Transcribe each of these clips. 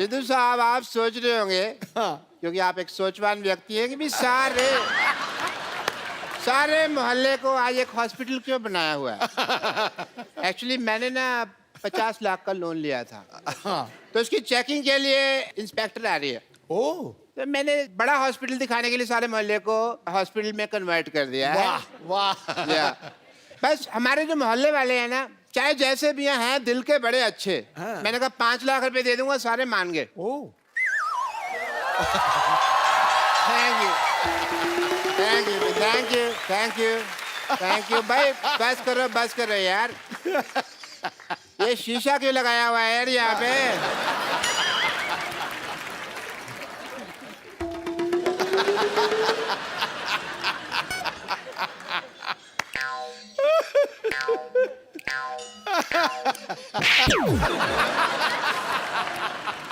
सिद्धू साहब आप सोच रहे होंगे हाँ। क्योंकि आप एक सोचवान व्यक्ति हैं कि भी सारे मोहल्ले को आज एक हॉस्पिटल क्यों बनाया हुआ है। एक्चुअली मैंने ना 50 लाख का लोन लिया था। हाँ। तो उसकी चेकिंग के लिए इंस्पेक्टर आ रही है। ओ तो मैंने बड़ा हॉस्पिटल दिखाने के लिए सारे मोहल्ले को हॉस्पिटल में कन्वर्ट कर दिया है। वाह वाह। या बस हमारे जो मोहल्ले वाले हैं ना, चाहे जैसे भी हैं, दिल के बड़े अच्छे। हाँ। मैंने कहा 5 लाख रुपए दे दूंगा, सारे मान गए। Oh thank you thank you thank you thank you thank you भाई। बस करो यार। ये शीशा क्यों लगाया हुआ है यार यहाँ पे।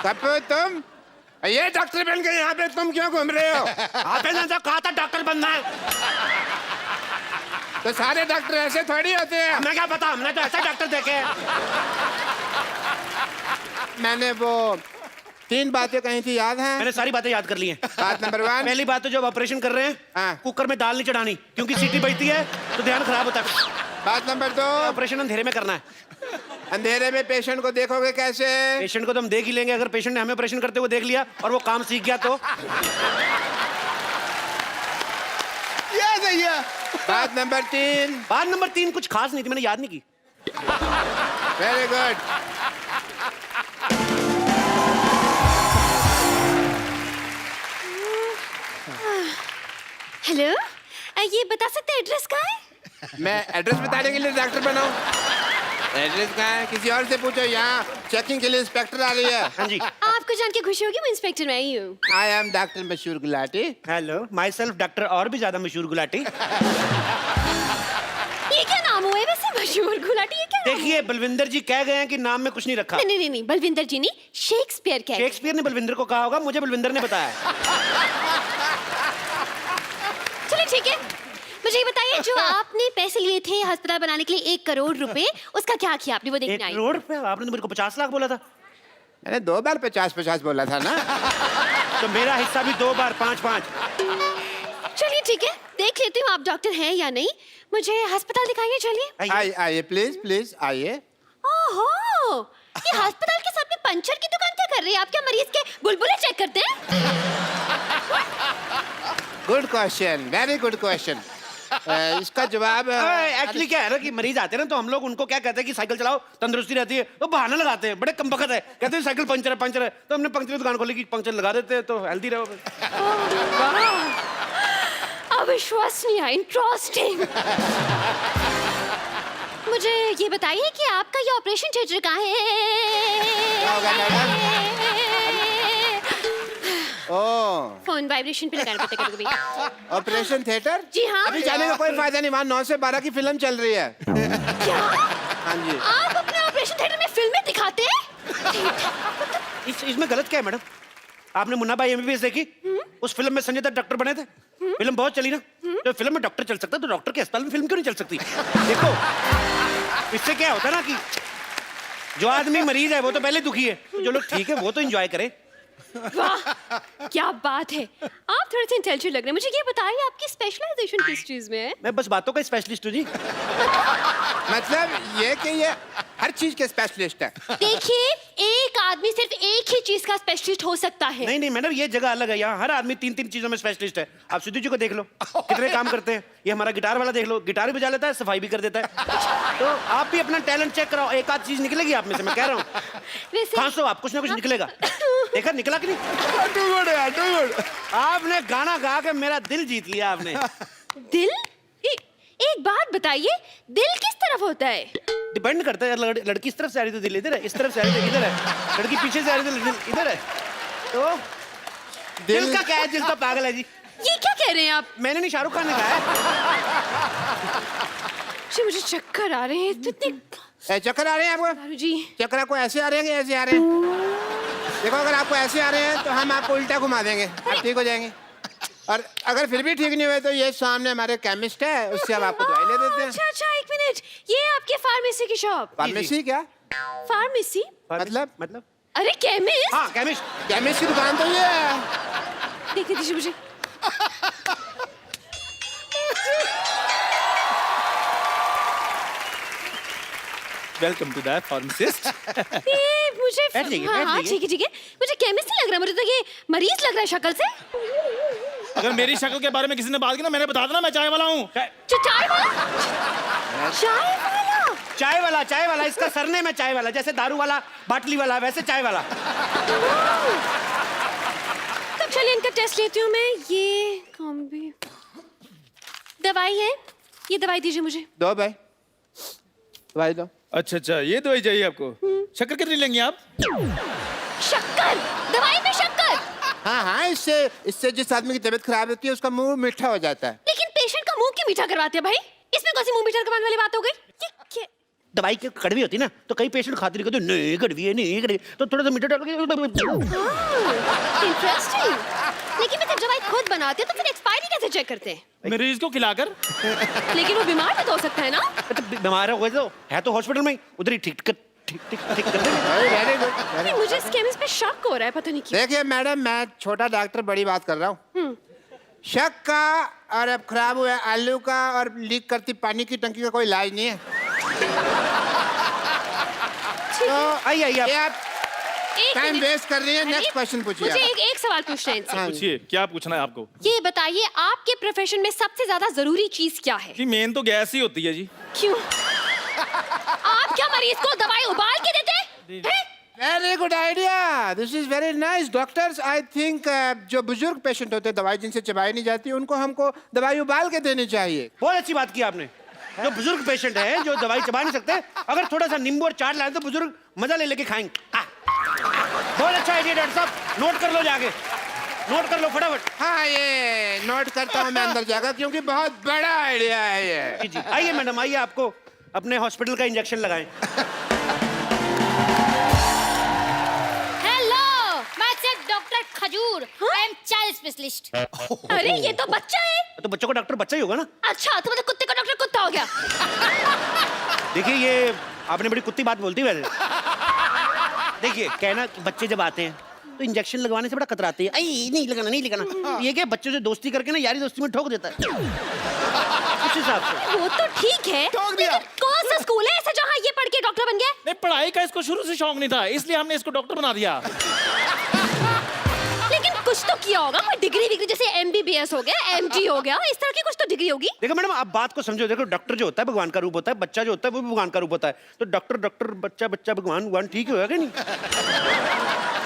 कपूर तुम ये डॉक्टर बन के यहाँ पे तुम क्यों घूम रहे हो। आपने तो कहा था डॉक्टर बनना है। तो सारे डॉक्टर ऐसे थोड़ी होते हैं। हमें क्या पता, हमने तो ऐसे डॉक्टर देखे हैं। मैंने वो 3 बातें कही थी, याद है? मैंने सारी बातें याद कर ली हैं। बात नंबर 1, पहली बात तो जब ऑपरेशन कर रहे हैं हाँ। कुकर में दाल नहीं चढ़ानी, क्योंकि सीटी बजती है तो ध्यान खराब होता है। बात नंबर 2, ऑपरेशन अंधेरे में करना है। अंधेरे में पेशेंट को देखोगे कैसे? पेशेंट को तो हम देख ही लेंगे, अगर पेशेंट ने हमें ऑपरेशन करते हुए देख लिया और वो काम सीख गया तो। ये सही है। बात नंबर 3, बात नंबर 3 कुछ खास नहीं थी, मैंने याद नहीं की। Very good. हेलो, ये बता सकते हैं एड्रेस कहाँ है? मैं एड्रेस बताने के लिए डॉक्टर बनाऊं? एड्रेस कहाँ है? किसी और से पूछो। यहाँ चेकिंग के लिए इंस्पेक्टर आ रही है। हाँ जी। आपको जान के खुशी होगी, मैं इंस्पेक्टर में आई हूँ। आई एम डॉक्टर मशहूर Gulati. Hello, my self doctor और भी ज्यादा मशहूर गुलाटी। ये क्या नाम हुआ है वैसे, मशहूर गुलाटी? ये क्या नाम देखिए, बलविंदर जी कह गए हैं कि नाम में कुछ नहीं रखा। हुआ? नहीं, बलविंदर जी नहीं, शेक्सपियर कह। शेक्सपियर ने बलविंदर को कहा होगा, मुझे बलविंदर ने बताया। चलो ठीक है, मुझे ये बताइए, जो आपने पैसे लिए थे अस्पताल बनाने के लिए 1 करोड़ रुपए, उसका क्या किया आपने? वो 1 देखने आई। करोड़ रुपए? आपने तो मेरे को 50 लाख बोला था। मैंने 2 बार 50-50 बोला था ना। तो मेरा हिस्सा भी 2 बार 5-5। चलिए ठीक है, देख लेती हूँ आप डॉक्टर हैं या नहीं। मुझे अस्पताल दिखाइए, चलिए। आइए प्लीज आइए। ओहो, ये अस्पताल के सामने पंचर की दुकान क्या कर रही है? आप क्या मरीज के बुलबुले चेक करते हैं? Good question, very good question. इसका जवाब एक्चुअली क्या है ना कि मरीज आते हैं ना, तो हम लोग उनको क्या कहते हैं कि साइकिल चलाओ, तंदुरुस्ती रहती है। तो बहाना लगाते हैं, बड़े कमबख्त है, कहते हैं साइकिल पंचर है। तो हमने पंचर की दुकान खोली कि पंचर लगा देते हैं तो हेल्दी रहो। अविश्वसनीय, इंटरेस्टिंग। मुझे ये बताइए कि आपका ये ऑपरेशन थिएटर कहाँ क्या होगा है? ओह, फोन वाइब्रेशन पे लगाना पड़ता है कभी-कभी। Operation theatre? जी हाँ। अभी जाने का कोई फायदा नहीं, वहाँ 9 से 12 की फिल्म चल रही है। क्या? हाँ जी। आप अपने ऑपरेशन थिएटर में फिल्में दिखाते हैं? इसमें गलत क्या है मैडम? आपने मुन्ना भाई एमबीबीएस देखी? उस फिल्म में संजय दत्त डॉक्टर बने थे, फिल्म बहुत चली ना। तो फिल्म में डॉक्टर चल सकता है, तो डॉक्टर के अस्पताल में फिल्म क्यों नहीं चल सकती? देखो, इससे क्या होता है ना कि जो आदमी मरीज है वो तो पहले दुखी है, तो जो लोग ठीक है वो तो एंजॉय करे। वाह, क्या बात है। आप थोड़े से इंटेलिजेंट लग रहे हैं। मुझे ये बताइए, आपकी स्पेशलाइजेशन किस चीज में है? मैं बस बातों का स्पेशलिस्ट हूँ जी। मतलब ये कि ये हर चीज के स्पेशलिस्ट है। देखिए, एक आदमी सिर्फ एक ही चीज का स्पेशलिस्ट हो सकता है। नहीं नहीं मैडम, ये जगह अलग है, यहाँ हर आदमी 3-3 चीजों में स्पेशलिस्ट है। आप सिद्धू जी को देख लो, कितने काम करते हैं। ये हमारा गिटार वाला देख लो, गिटार भी बजा लेता है, सफाई भी कर देता है। तो आप भी अपना टैलेंट चेक कराओ, एक आध चीज निकलेगी आप में से, मैं कह रहा हूँ। वैसे खांसो आप, कुछ ना कुछ निकलेगा। देखा निकला कि नहीं? टू गुड यार, टू गुड। आपने गाना गा के मेरा दिल जीत लिया आपने। दिल? एक बात बताइए, दिल किस तरफ होता है? डिपेंड करता है, लड़की इस तरफ से आ रही तो दिल इधर है, इस तरफ से आ रही तो इधर है, लड़की पीछे से आ रही तो दिल इधर है। तो दिल का क्या है? दिल तो पागल है जी। ये क्या कह रहे हैं आप? मैंने नहीं, शाहरुख खान ने कहा है। जी मुझे चक्कर आ रहे हैं इतने। चक्कर आ रहे हैं आपको? दारू जी, चक्कर आपको ऐसे आ रहे हैं कि ऐसे आ रहे हैं? देखो, अगर आपको ऐसे आ रहे हैं तो हम आपको उल्टा घुमा देंगे, आप ठीक हो जाएंगे। और अगर फिर भी ठीक नहीं हुए तो ये सामने हमारे केमिस्ट है, उससे हम आपको दवाई ले देते हैं। अच्छा, 1 मिनट, ये आपके फार्मेसी की शॉप? फार्मेसी क्या? फार्मेसी मतलब? अरे केमिस्ट। हाँ केमिस्ट। केमिस्ट की दुकान तो ये है। देखने दीजिए मुझे। Welcome to the pharmacist. ये मुझे बैठ जाइए, हाँ बैठ हाँ जाइए। ठीक है ठीक है। मुझे केमिस्ट नहीं लग रहा, मुझे तो ये मरीज लग रहा है शक्ल से। अगर मेरी शक्ल के बारे में किसी ने बात की ना, मैंने बता देना मैं चाय वाला हूँ। चाय वाला। चाय वाला। चाय वाला इसका सरनेम है चाय वाला, जैसे दारू वाला, बाटली वाला, वैसे चाय वाला। तब चलिए इनका टेस्ट लेती हूँ मैं। ये कौन भी दवाई है, ये दवाई दीजिए मुझे। दो भाई, दवाई दो। अच्छा, ये दवाई चाहिए आपको। शक्कर कितनी लेंगे आप? शक्कर, दवाई में शक्कर। हाँ, इससे जिस आदमी की तबीयत खराब होती है उसका मुंह मीठा हो जाता है। लेकिन पेशेंट का मुंह क्यों मीठा करवाते हैं भाई? इसमें कौन सी मुंह मीठा करवाने वाली बात हो गई? ये क्या? दवाई की कड़वी होती है ना, तो कई पेशेंट खाते नहीं, कहते नहीं कड़वी है, नहीं कड़वी, तो थोड़ा सा मीठा डाल के। इंटरेस्टिंग। लेकिन मैं जब दवाई खुद बनाते हैं तो फिर एक्सपायरी कैसे चेक करते हैं? मरीज को खिलाकर। लेकिन वो बीमार भी तो हो सकता है ना? तो बीमार हो गए तो है तो हॉस्पिटल में ही, उधर ही ठीक कर देंगे। Very good. नहीं, मुझे इस केमिस्ट पे शक हो रहा है, पता नहीं क्यों। देखिए मैडम, मैं छोटा डॉक्टर बड़ी बात कर रहा हूँ। शक का और अब खराब हुआ आलू का और लीक करती पानी की टंकी का कोई इलाज नहीं है। तो आइए ये आप एक टाइम मिनट। वेस्ट कर रही है। नेक्स्ट क्वेश्चन पूछिए मुझे आप। एक सवाल पूछना है इनसे। हाँ। पूछिए, क्या पूछना है आपको? ये बताइए, आपके प्रोफेशन में सबसे ज्यादा जरूरी चीज क्या है? जी मेन तो गैस ही होती है जी। क्यों? आप क्या मरीज को दवाई उबाल के देते हैं? Very good idea, this is very nice. Doctors I think जो बुजुर्ग पेशेंट होते हैं, दवाई जिनसे चबाई नहीं जाती, उनको हमको दवाई उबाल के देनी चाहिए। बहुत अच्छी बात की आपने। जो बुजुर्ग पेशेंट है, जो दवाई चबा नहीं सकते, अगर थोड़ा सा नींबू और चाट लाए तो बुजुर्ग मजा ले लेके खाएंगे। बहुत अच्छा आइडिया डॉक्टर साहब, नोट कर लो जाके, नोट कर लो फटाफट। हाँ, ये नोट करता हूँ मैं अंदर जाकर, क्योंकि बहुत बड़ा आइडिया है ये। जी आइए मैडम, आइए, आपको अपने हॉस्पिटल का इंजेक्शन लगाएं। हेलो, मैं सिर्फ डॉक्टर खजूर, आई एम चाइल्ड स्पेशलिस्ट। अरे ये तो बच्चा है। तो बच्चों का डॉक्टर बच्चा ही होगा ना। अच्छा, तो मतलब कुत्ते का डॉक्टर कुत्ता हो गया। देखिए, ये आपने बड़ी कुत्ती बात बोलती है वैसे। देखिए, कहना कि बच्चे जब आते हैं तो इंजेक्शन लगवाने से बड़ा कतराते हैं। आई नहीं लगाना, नहीं लगाना। ये क्या, बच्चों से दोस्ती करके ना यारी दोस्ती में ठोक देता है। उस हिसाब से वो तो ठीक है, ठोक दिया। लेकिन कौन सा स्कूल है ऐसा जहाँ ये पढ़ के डॉक्टर बन गया? नहीं, पढ़ाई का इसको शुरू से शौक नहीं था, इसलिए हमने इसको डॉक्टर बना दिया। लेकिन कुछ तो किया होगा, कोई डिग्री जैसे MBBS हो गया, MD हो गया, इस तरह की कुछ तो डिग्री होगी। देखो मैडम, आप बात को समझो। देखो, डॉक्टर जो होता है भगवान का रूप होता है, बच्चा जो होता है वो भी भगवान का रूप होता है। तो डॉक्टर बच्चा भगवान ठीक होगा कि नहीं?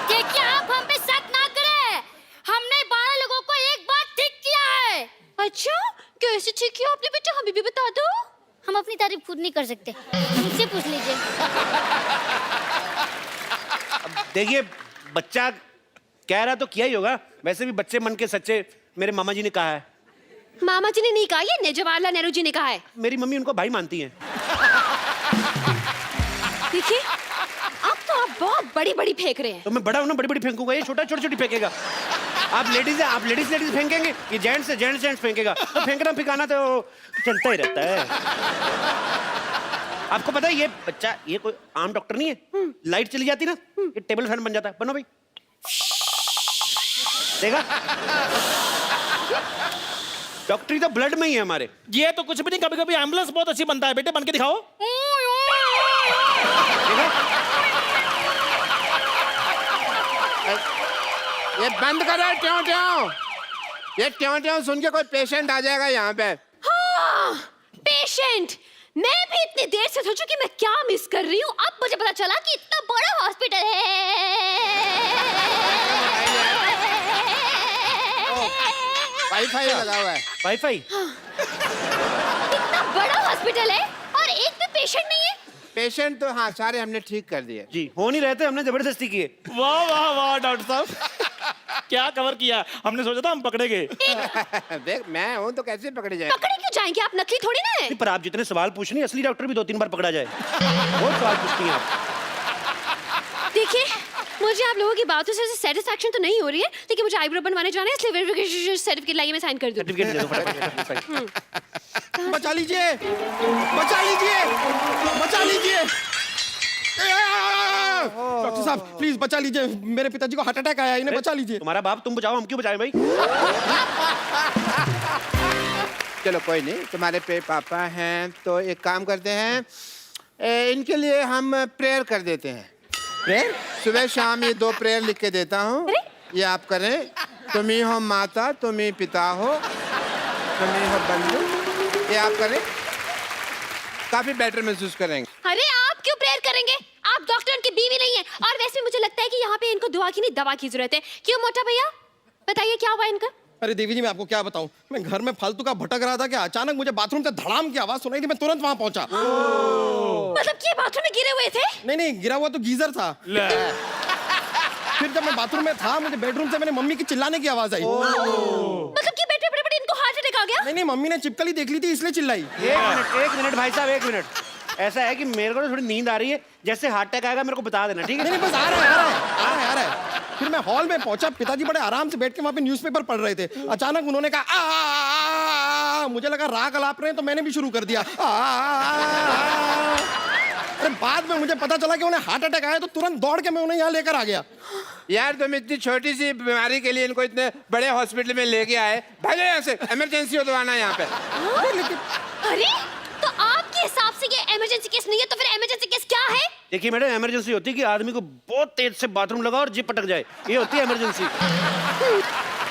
देखिए, आप हम पे शक ना करें, हमने 12 लोगों को एक बार ठीक किया है। अच्छा, कैसे ठीक किया आपने बेटा, हमें भी बता दो। हम अपनी तारीफ खुद नहीं कर सकते, मुझसे पूछ लीजिए। देखिए, बच्चा कह रहा तो किया ही होगा। वैसे भी बच्चे मन के सच्चे, मेरे मामा जी ने कहा है। मामा जी ने नहीं कहा, ये जवाहरलाल नेहरू जी ने कहा है। मेरी मम्मी उनको भाई मानती हैं। देखिए, अब तो आप बहुत बड़ी फेंक रहे हैं। तो मैं बड़ा हूं ना, बड़ी फेंकूंगा, ये छोटा छोटी फेंकेगा। आप लेडीज है, आप लेडीज फेंकेंगे, ये जेंट्स है, जेंट्स फेंकेगा। तो फेंकना फिकाना तो चलता ही रहता है। आपको पता है, ये बच्चा ये कोई आम डॉक्टर नहीं है। लाइट चली जाती ना, ये टेबल फैन बन जाता है। बनो भाई, देखा, डॉक्टरी तो ब्लड में ही है हमारे। ये तो कुछ भी नहीं, कभी कभी एम्बुलेंस बहुत अच्छी बनता है। बेटे बन के दिखाओ। देखा, ये बंद करो ट्यों ट्यों। ये ट्यों ट्यों सुन के कोई पेशेंट आ जाएगा यहाँ पे। हाँ, पेशेंट। मैं भी इतनी देर से सोचूं कि मैं क्या मिस कर रही हूँ। अब मुझे पता चला कि इतना बड़ा हॉस्पिटल है। वाईफाई लगा हुआ है। वाईफाई। इतना बड़ा हॉस्पिटल है और एक भी पेशेंट नहीं है। पेशेंट तो हाँ सारे हमने ठीक कर दिए। जी, हो नहीं रहे थे, हमने जबरदस्ती किए। वाह वाह वाह डॉक्टर साहब, क्या कवर किया। हमने सोचा था हम पकड़े गए। देख, मैं हूँ तो कैसे पकड़े जाए। पकड़े क्यों जाएंगे, आप नकली थोड़ी ना है। नहीं, पर आप जितने सवाल पूछ रही हैं, असली डॉक्टर भी 2-3 बार पकड़ा जाए। बहुत सवाल पूछती हैं आप। देखिए, मुझे आप लोगों की बातों से सेटिस्फैक्शन तो नहीं हो रही है, लेकिन मुझे आईब्रो बनवाने जाना है, इसलिए वेरिफिकेशन सर्टिफिकेट लाइए, मैं साइन कर दूं। सर्टिफिकेट दे दो फटाफट। बचा लीजिए, बचा लीजिए, बचा लीजिए। डॉक्टर साहब प्लीज बचा लीजिए, मेरे पिताजी को हार्ट अटैक आया, इन्हें बचा लीजिए। तुम्हारा बाप, तुम बचाओ, हम क्यों बचाएं भाई? चलो कोई नहीं, तुम्हारे पे पापा हैं तो एक काम करते हैं, इनके लिए हम प्रेयर कर देते हैं। प्रेयर? सुबह शाम ये 2 प्रेयर लिख के देता हूँ, ये आप करें। तुम ही हो माता, तुम ही पिता हो, तुम ही हो बंधु, ये आप करें, काफी बेटर महसूस करेंगे। अरे आप क्यों प्रेयर करेंगे? आप डॉक्टर की बीवी नहीं है। और वैसे मुझे लगता है कि यहाँ पे इनको दुआ की नहीं दवा की जरूरत है। क्यों मोटा भैया, बताइए क्या हुआ इनका? अरे देवी जी मैं आपको क्या बताऊं, मैं घर में फालतू का भटक रहा था कि अचानक मुझे बाथरूम से धड़ाम की आवाज सुनाई थी, मैं तुरंत वहां पहुंचा। मतलब कि बाथरूम में गिरे हुए थे? नहीं, गिरा हुआ तो गीजर था। फिर जब मैं बाथरूम में था, मुझे बेडरूम से मेरे मम्मी की चिल्लाने की आवाज आई। मतलब कि बैठे बड़े इनको हार्ट अटैक आ गया? नहीं, मम्मी ने चिपकली देख ली थी इसलिए चिल्लाई। एक मिनट भाई साहब, 1 मिनट। ऐसा है कि मेरे को तो थोड़ी नींद आ रही है, जैसे हार्ट अटैक आएगा मेरे को बता देना, ठीक है? नहीं बस आ रहा है। फिर मैं हॉल में पहुंचा, पिताजी बड़े आराम से बैठ के वहां पे न्यूज़पेपर पढ़ रहे थे। अचानक उन्होंने कहा आ, मुझे लगा राग अलाप रहे हैं तो मैंने भी शुरू कर दिया। अरे बाद में मुझे पता चला कि उन्हें हार्ट अटैक आया, तो तुरंत दौड़ के मैं उन्हें यहाँ लेकर आ गया। यार तुम इतनी छोटी सी बीमारी के लिए इनको इतने बड़े हॉस्पिटल में लेके आए, भागो यहाँ से, इमरजेंसी हो तो आना यहाँ पे। अरे तो आपके हिसाब से ये इमरजेंसी केस नहीं है, तो फिर इमरजेंसी केस क्या है? देखिए मैडम, इमरजेंसी होती है कि आदमी को बहुत तेज से बाथरूम लगा और जिप पटक जाए, ये होती है इमरजेंसी।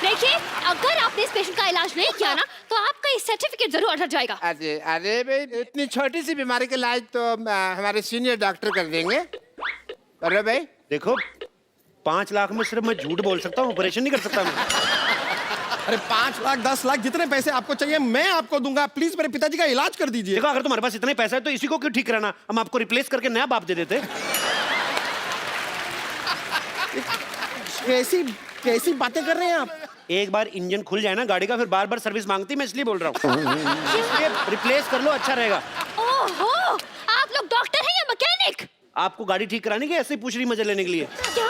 देखिए, अगर आपने इस पेशेंट का इलाज नहीं किया ना, तो आपका ये सर्टिफिकेट जरूर अटक जाएगा। अरे भाई, इतनी छोटी सी बीमारी का इलाज तो हमारे सीनियर डॉक्टर कर देंगे। अरे भाई देखो, 5 लाख में सिर्फ मैं झूठ बोल सकता हूँ, ऑपरेशन नहीं कर सकता मैं। अरे 5 लाख 10 लाख जितने पैसे आपको चाहिए मैं आपको दूंगा, प्लीज मेरे पिताजी का इलाज कर दीजिए। देखो, अगर तुम्हारे पास इतने पैसा है तो इसी को क्यों ठीक कराना, हम आपको रिप्लेस करके नया बाप दे देते। कैसी बातें कर रहे हैं आप? एक बार इंजन खुल जाए ना गाड़ी का, फिर बार बार सर्विस मांगती, मैं इसलिए बोल रहा हूँ। रिप्लेस कर लो, अच्छा रहेगा। ओहो, आप लोग डॉक्टर हैं या मैकेनिक? आपको गाड़ी ठीक करानी कि ऐसे ही पूछ रही मजे लेने के लिए? क्या?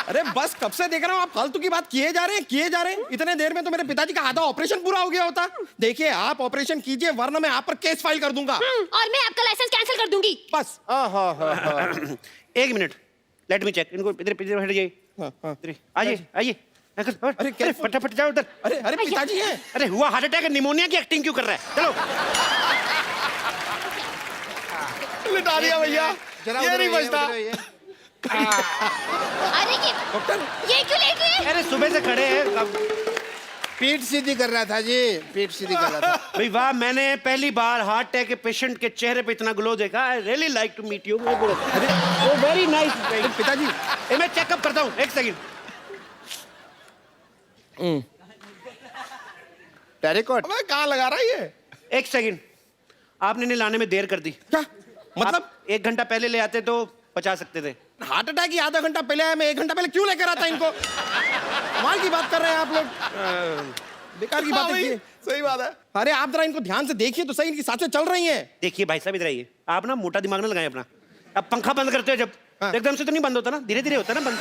अरे बस कब से देख रहा हूँ आप फालतू की बात किए जा रहे हैं। इतने देर में तो मेरे पिताजी का आधा ऑपरेशन पूरा हो गया होता। देखिए आप ऑपरेशन कीजिए, वरना मैं आप पर केस फाइल कर दूंगा। और मैं आपका लाइसेंस कैंसिल कर दूंगी। बस। ओहो 1 मिनट, लेट मी चेक। इनको इधर हट जाइए, आइए। अरे क्या? फटाफट जाओ उधर। अरे पिताजी हैं। अरे हुआ हार्ट अटैक, निमोनिया की एक्टिंग क्यों कर रहा है? चलो लिटा दिया भैया, ये नहीं बचता। अरे ये डॉक्टर, ये क्यों लेट रहे हैं? अरे सुबह से खड़े हैं। पीठ सीधी कर रहा था जी, पीठ सीधी कर रहा था। भाई वाह, मैंने पहली बार हार्ट अटैक के पेशेंट के चेहरे पे इतना ग्लो देखा। I really like to meet you. वो वेरी नाइस। पिताजी मैं चेकअप करता हूँ, 1 सेकंड। टेरिकॉट अबे कहाँ लगा रहा है ये? 1 सेकंड, आपने इन्हें लाने में देर कर दी। क्या मतलब? 1 घंटा पहले ले आते तो बचा सकते थे। हार्ट अटैक ही आधा घंटा पहले आया, मैं 1 घंटा पहले क्यों लेकर आता इनको? कमाल की बात कर रहे हैं आप लोग, बेकार की बात है। सही बात है। अरे आप जरा इनको ध्यान से देखिए तो सही, इनकी सांसें चल रही हैं। देखिए भाई साहब, इधर आइए। आप ना मोटा दिमाग ना लगाएं अपना। अब पंखा बंद करते हो जब, एकदम से तो नहीं बंद होता ना, धीरे धीरे होता ना बंद।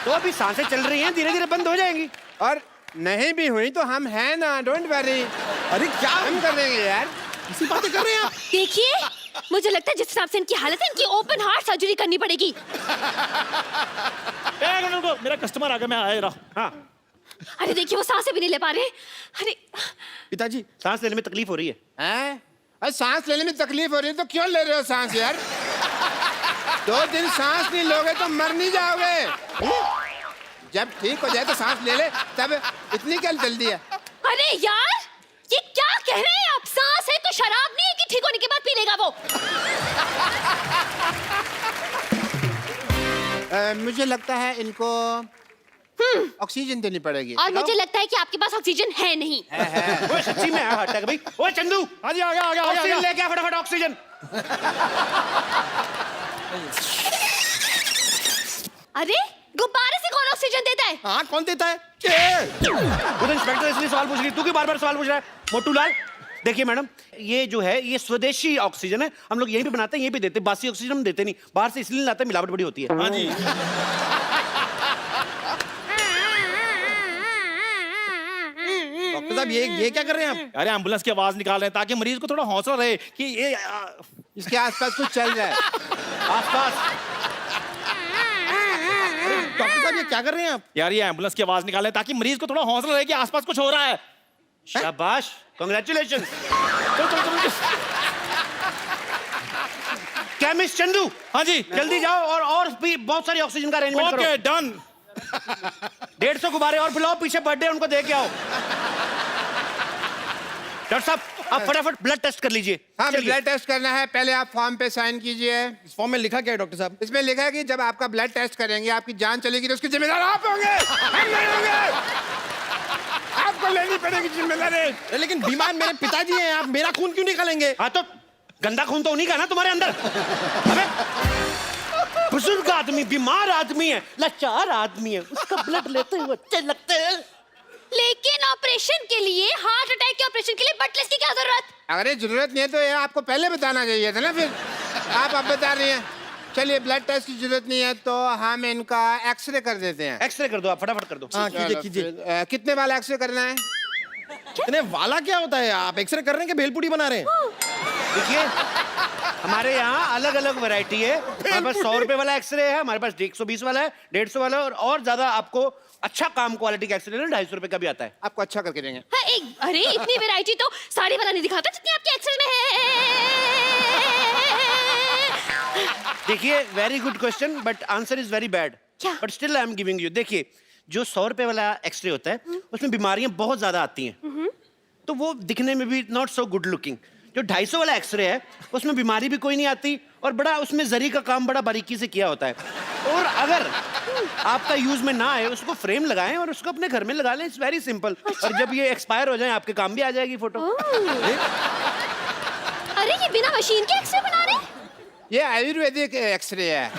तो अभी सांसें चल रही हैं, धीरे धीरे बंद हो जाएंगी। और नहीं भी हुई तो हम हैं ना, डोंट वरी। अरे क्या हम कर देंगे यार, इसी बातें कर रहे हैं आप? देखिए, मुझे लगता है जिस हिसाब से इनकी हालत है, इनकी ओपन हार्ट सर्जरी करनी पड़ेगी। एक मिनट रुको, मेरा कस्टमर आ गया, मैं आ रहा हूँ। हाँ, अरे देखिए, वो सांसें भी नहीं ले पा रहे। अरे पिताजी सांस लेने में तकलीफ हो रही है। हैं? अरे सांस लेने में तकलीफ हो रही है तो क्यों ले रहे हो सांस यार? 2 दिन सांस नहीं लोगे तो मर नहीं जाओगे। जब ठीक हो जाए तो सांस ले ले, तब इतनी क्या जल्दी है? अरे यार, ये क्या कह रहे हैं आप? सांस है तो शराब नहीं है कि ठीक होने के बाद पी लेगा वो? मुझे लगता है इनको ऑक्सीजन देनी पड़ेगी। और मुझे लगता है कि आपके पास ऑक्सीजन है नहीं। वो सच्ची में हार्ट अटैक भाई। ओए चंदू, हाँ जी, आ गया ऑक्सीजन लेके आ फटाफट, ऑक्सीजन। अरे गुब्बारे से कौन ऑक्सीजन देता है? हाँ कौन देता है? वो तो इंस्पेक्टर इसलिए सवाल पूछ रही, तू क्यों बार-बार सवाल पूछ रहा है? मोटू लाल, देखिए मैडम, ये जो है ये स्वदेशी ऑक्सीजन है, हम लोग यहीं पे बनाते हैं, यहीं पे देते हैं। बासी ऑक्सीजन हम देते नहीं, बाहर से इसलिए लाते हैं, मिलावट बड़ी होती है। हाँ जी। डॉक्टर साहब ये क्या कर रहे हैं आप? अरे एम्बुलेंस की आवाज निकाल रहे हैं ताकि मरीज को थोड़ा हौसला रहे कि ये इसके आसपास कुछ चल रहा है। आसपास डॉक्टर साहब ये क्या कर रहे हैं आप? यार ये एम्बुलेंस की आवाज निकाल रहे हैं ताकि मरीज को थोड़ा हौसला रहे कि आसपास कुछ हो रहा है। शाबाश, कांग्रेचुलेशन। चलो चलो चलो केमिस्ट चंदू, हाँ जी जल्दी जाओ और भी बहुत सारी ऑक्सीजन का अरेंजमेंट करो। Okay done. 150 गुब्बारे और बुलाओ, पीछे बर्थडे उनको दे के आओ। डॉक्टर साहब आप फटाफट ब्लड टेस्ट कर लीजिए। हाँ, चलिए। ब्लड टेस्ट करना है। पहले आप फॉर्म पे साइन कीजिए। इस फॉर्म में लिखा क्या है डॉक्टर साहब? इसमें लिखा है कि जब आपका ब्लड टेस्ट करेंगे आपकी जान चलेगी तो उसकी जिम्मेदार आप होंगे, हम नहीं होंगे। आपको लेनी पड़ेगी जिम्मेदारी। लेकिन बीमार मेरे पिताजी हैं, आप मेरा खून क्यों निकालेंगे? हाँ तो गंदा खून तो उन्हीं का ना तुम्हारे अंदर। अबे बुजुर्ग आदमी, बीमार आदमी है, लाचार आदमी है, उसका ब्लड लेते हुए अच्छे लगते हैं। लेकिन ऑपरेशन के लिए, हार्ट अटैक के ऑपरेशन के लिए ब्लड टेस्ट की क्या जरूरत? अगर ये जरूरत नहीं है तो ये आपको पहले बताना चाहिए था ना। फिर आप अब बता रही हैं। चलिए ब्लड टेस्ट की जरूरत नहीं है तो हम इनका एक्सरे कर देते हैं। एक्सरे कर दो, आप फटाफट कर दो। हाँ कीजिए चलो, कीजिए। फिर, कितने वाला एक्सरे करना है? इतने वाला क्या होता है? आप एक्सरे कर रहे हैं कि भेलपुरी बना रहे हैं? देखिए हमारे यहाँ अलग अलग वैरायटी है। हमारे पास 100 रुपए वाला एक्सरे है, हमारे पास 120 वाला है, 150 वाला है, और ज्यादा आपको अच्छा काम क्वालिटी का एक्सरे 250 रुपए का भी आता है। आपको अच्छा करके देंगे। हाँ, अरे इतनी वैरायटी तो साड़ी वाला नहीं दिखाता जितनी आपके एक्सेल में है। देखिए very good question but answer is very bad. क्या? But still I am giving you. देखिए जो 100 रुपए वाला एक्सरे होता है उसमें बीमारियां बहुत ज्यादा आती हैं, तो वो दिखने में भी नॉट सो गुड लुकिंग। जो 250 वाला एक्सरे है उसमें बीमारी भी कोई नहीं आती और बड़ा उसमें जरी का काम बड़ा बारीकी से किया होता है। और अगर आपका यूज में ना आए उसको फ्रेम लगाएं और उसको अपने घर में लगा लें। It's very simple. और जब ये एक्सपायर हो जाए आपके काम भी आ जाएगी फोटो। अरे ये बिना मशीन के एक्सरे बना रहे हैं? ये आयुर्वेदिक एक्सरे है।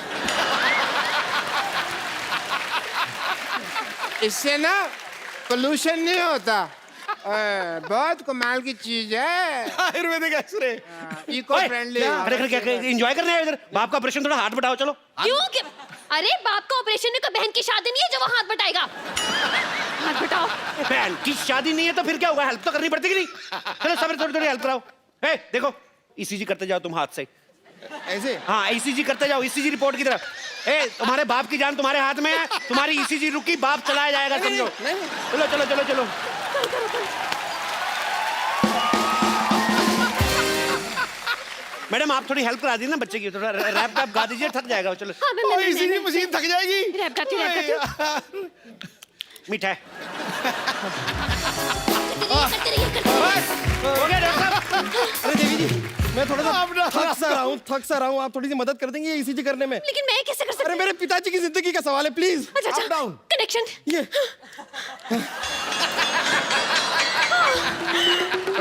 इससे ना पोल्यूशन नहीं होता। बहुत कमाल की चीज है ayurvedic x-ray. Eco friendly. Enjoy करने आए इधर। बाप का ऑपरेशन थोड़ा हाथ बटाओ चलो। क्यों? अरे बाप का ऑपरेशन में कोई बहन की शादी नहीं है जो वो हाथ बटाएगा। हाथ बटाओ। बहन की शादी नहीं है तो फिर क्या होगा? हेल्प तो करनी पड़ती कि नहीं? चलो सब थोड़ी थोड़ी हेल्प कराओ। ए देखो ईसीजी करते जाओ तुम हाथ से। ऐसे? हाँ ईसीजी करते जाओ, ईसीजी रिपोर्ट की तरफ। ए तुम्हारे बाप की जान तुम्हारे हाथ में है, तुम्हारी ईसीजी रुकी बाप चलाया जाएगा समझो। चलो चलो चलो चलो। मैडम आप थोड़ी हेल्प करा दी ना बच्चे की, थोड़ा रैप वैप गा दीजिए, थक जाएगा। चलो हाँ, मैं इसी मशीन थक जाएगी। रैप गाती। मिठाई करते रहिए। हो गया डॉक्टर साहब। अरे देवी जी मैं थोड़ा सा थक सा रहा हूँ, आप थोड़ी सी मदद कर देंगे ये ईसीजी करने में? लेकिन मैं कैसे कर सकती अरे हूँ? मेरे पिताजी की जिंदगी का सवाल है, प्लीज। अच्छा अप डाउन कनेक्शन। ये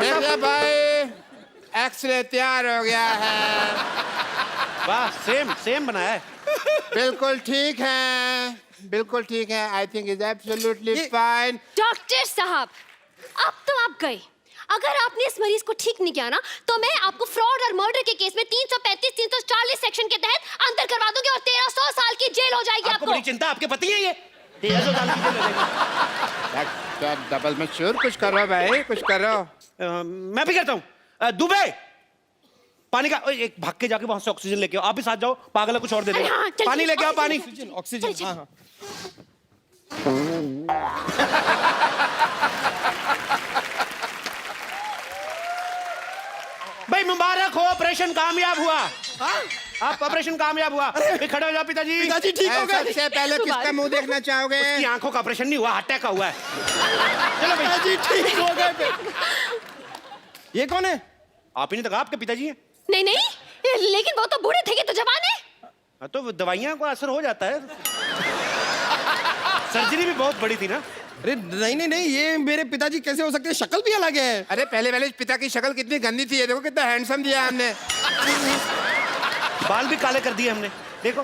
देखिए भाई एक्सरे तैयार हो गया है। वाह सेम सेम बनाया है। बिल्कुल ठीक है, बिल्कुल ठीक है। I think is absolutely fine. Doctor साहब अब तो आप गए। अगर आपने इस मरीज को ठीक नहीं किया ना तो मैं आपको फ्रॉड और मर्डर के केस में 335 340 सेक्शन के तहत अंदर करवा दूंगी और 1300 साल की जेल हो जाएगी आपको बड़ी चिंता, आपके पति है ये 1300 साल की जेल हो जाएगी। डबल में श्योर कुछ करो भाई, कुछ करो। मैं भी करता हूँ। दुबे पानी का एक भाग के जाके वहां से ऑक्सीजन लेके आओ। आप भी साथ जाओ, पागल है कुछ और दे अरे हाँ, दो। चल, पानी चल, लेके आओ, पानी। ऑक्सीजन। चल। हाँ हाँ भाई मुबारक हो, ऑपरेशन कामयाब हुआ। आप ऑपरेशन कामयाब हुआ। खड़े हो जाओ पिताजी। पिताजी ठीक हो गए? सबसे पहले किसका मुंह देखना चाहोगे? उसकी आंखों का ऑपरेशन नहीं हुआ, हार्ट अटैक का हुआ है। चलो भाई। पिताजी ठीक हो गए। ये कौन है? आप ही ने तो कहा आपके पिताजी हैं। नहीं नहीं लेकिन वो तो बूढ़े थे कि तो जवान है। हाँ, तो दवाइयां को असर हो जाता है। सर्जरी भी बहुत बड़ी थी ना। अरे नहीं नहीं नहीं ये मेरे पिताजी कैसे हो सकते हैं? शक्ल भी अलग है। अरे पहले पिता की शक्ल कितनी गंदी थी, ये देखो कितना हैंडसम दिया हमने। बाल भी काले कर दिए हमने, देखो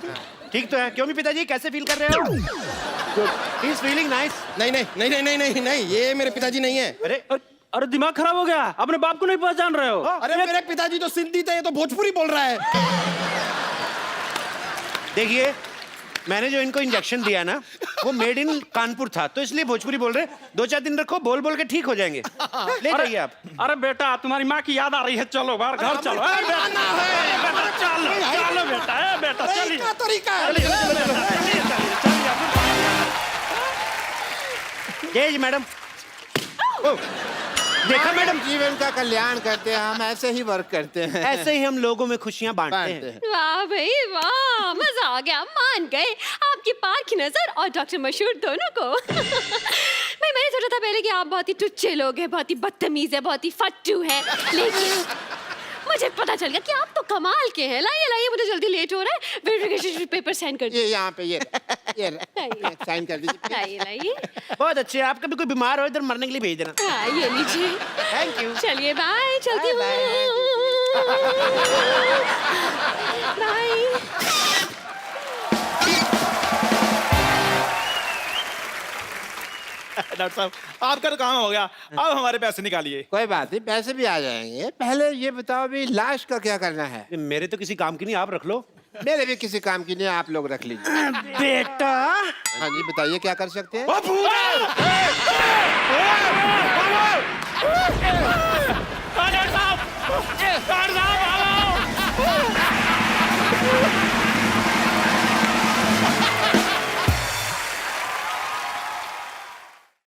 ठीक तो है। क्यों भी पिताजी कैसे फील कर रहे हो? He is feeling nice. नहीं नहीं नहीं नहीं नहीं नहीं नहीं ये मेरे पिताजी नहीं है। अरे अरे दिमाग खराब हो गया, अपने बाप को नहीं पहचान रहे हो? अरे मेरे पिताजी तो सिंधी थे, ये तो भोजपुरी बोल रहा है। देखिए मैंने जो इनको इंजेक्शन दिया ना वो मेड इन कानपुर था तो इसलिए भोजपुरी बोल रहे। 2-4 दिन रखो, बोल बोल के ठीक हो जाएंगे। ले जाइए आप। अरे बेटा तुम्हारी माँ की याद आ रही है, चलो बाहर घर चलो। ए, बेटा, चलो चलो बेटा, ए बेटा चलिए। क्या तरीका है? जय जी मैडम। ओ, देखा मैडम, जीवन का कल्याण करते हैं हम, ऐसे ही वर्क करते हैं। ऐसे ही हम लोगों में खुशियां बांटते बांटते हैं। हैं। वाह भाई वाह, मजा आ गया, मान गए आपकी पाक की नजर और डॉक्टर मशहूर दोनों को। भाई मैंने सोचा था पहले कि आप बहुत ही टुच्चे लोग हैं, बहुत ही बदतमीज है, बहुत ही फट्टू है, लेकिन मुझे पता चल गया कि आप तो कमाल के हैं। लाइए लाइए, मुझे जल्दी लेट हो रहा है, वेरिफिकेशन पेपर साइन कर ये यहाँ पे ये लाइए। साइन कर दीजिए। लाइए लाइए। बहुत अच्छे। आप कभी कोई बीमार हो इधर मरने के लिए भेज देना। हाँ, ये लीजिए। Thank you. चलिए बाय, चलती हूँ। बाय। डॉक्टर साहब आपका तो काम हो गया, अब हमारे पैसे निकालिए। कोई बात नहीं, पैसे भी आ जाएंगे। पहले ये बताओ अभी लाश का क्या करना है? मेरे तो किसी काम की नहीं, आप रख लो। मेरे भी किसी काम की नहीं, आप लोग रख लीजिए। बेटा, हाँ जी बताइए क्या कर सकते हैं? डॉक्टर साहब